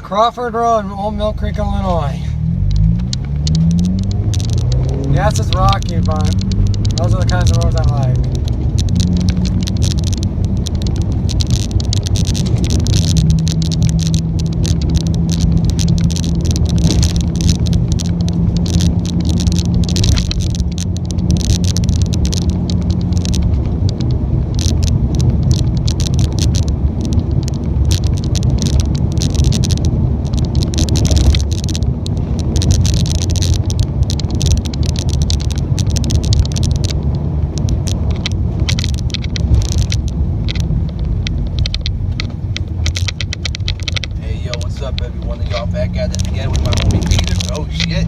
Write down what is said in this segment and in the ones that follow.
Crawford Road, Old Mill Creek, Illinois. Yes, it's rocky, but those are the kinds of roads I like. Everyone, y'all back at it again with my homie Peter. Oh shit!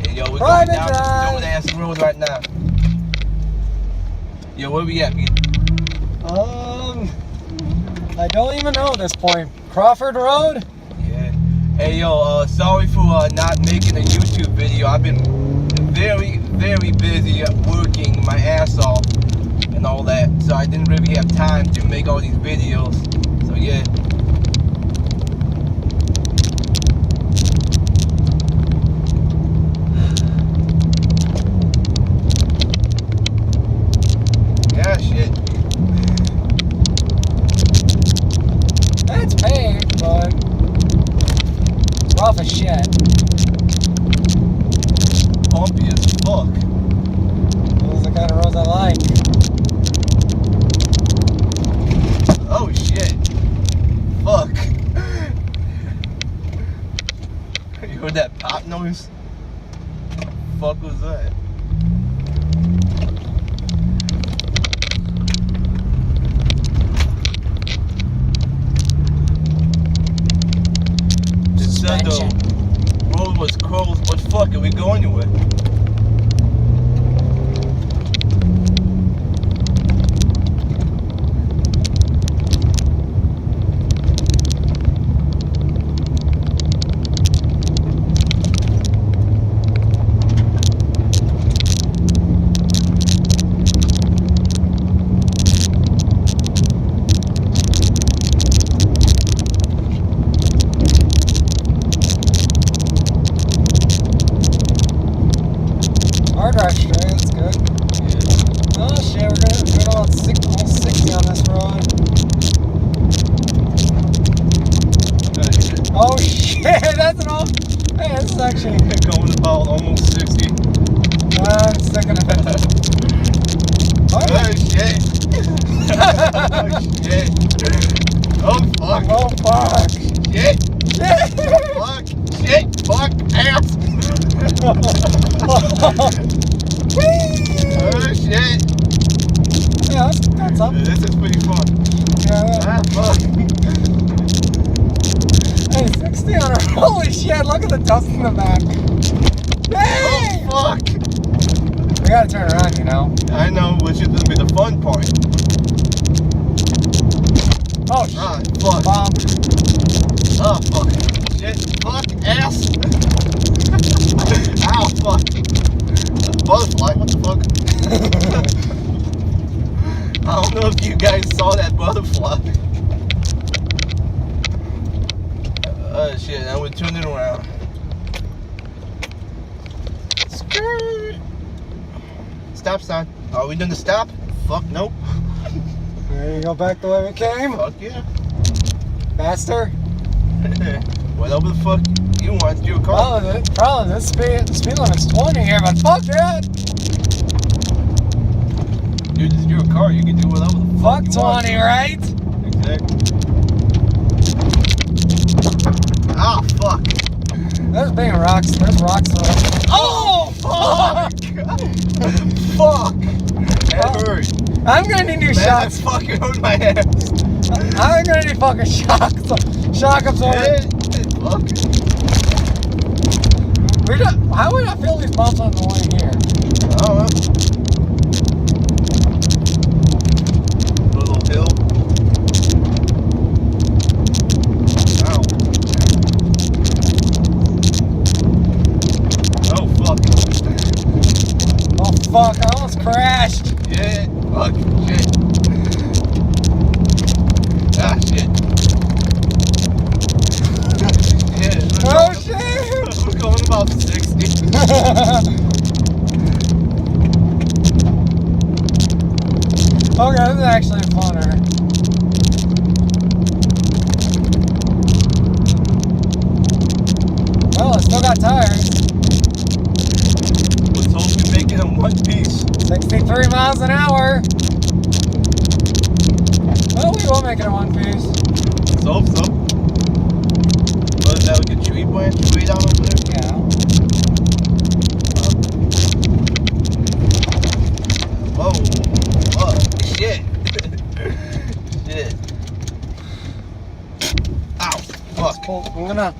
Hey yo, we're going down this stupid ass road right now. Yo, where we at, Peter? I don't even know at this point. Crawford Road? Yeah. Hey yo, sorry for not making a YouTube video. I've been very busy working my ass off and all that, so I didn't really have time to make all these videos. So yeah. Shit. It's paved, but rough as shit. Bumpy as fuck. Those are the kind of roads I like. Oh shit. Fuck. You heard that pop noise? What the fuck was that? Said the road was closed, but fuck it, we go anyway. Drive straight, that's good. Yeah. Oh shit, we're going almost 60 on this road. Oh shit, that's an old. Hey, this is actually going about almost 60. I'm sticking to it. Oh shit. Oh shit. Oh fuck. Oh fuck. Shit. Shit. Fuck. Shit. Fuck. Ass. Oh shit! Yeah, that's up. Yeah, this is pretty fun. Yeah. Ah, fuck. Hey, 60 on her. Holy shit, look at the dust in the back. Hey! Oh fuck! We gotta turn around, you know. I know, which is gonna be the fun part. Oh shit. Ah, fuck. Bomb. Oh fuck. Shit. Fuck. Ass. Ow, fuck. Butterfly, what the fuck? I don't know if you guys saw that butterfly. Oh shit, now we're turning around. Skirt. Stop sign. Are we doing the stop? Fuck, nope. There you go, back the way we came. Fuck yeah. Faster. Whatever the fuck you want, it's your car. Probably this speed limit's 20 here, but fuck it. Dude, it's your car, you can do whatever the fuck you 20, want. right? Exactly. Ah, fuck. There's rocks around. Oh, fuck! Fuck! That hurt. I'm gonna need new shocks. That fucking hurt my ass. I'm gonna need fucking shocks. Shock absorber. Fuck. How would I feel these bumps on the way here? I don't know. Little hill. Ow. Oh, fuck. Oh, fuck. I almost crashed. Yeah. Fuck. Shit. Ah, shit. Yeah. Okay, this is actually funner. Well, I still got tires. Let's hope we make it in one piece. 63 miles an hour. Well, we will make it in one piece. Let's hope so. What is that, like a tree branch way down over there? Yeah. Whoa. Whoa. Shit. Shit. Ow. Fuck. I'm gonna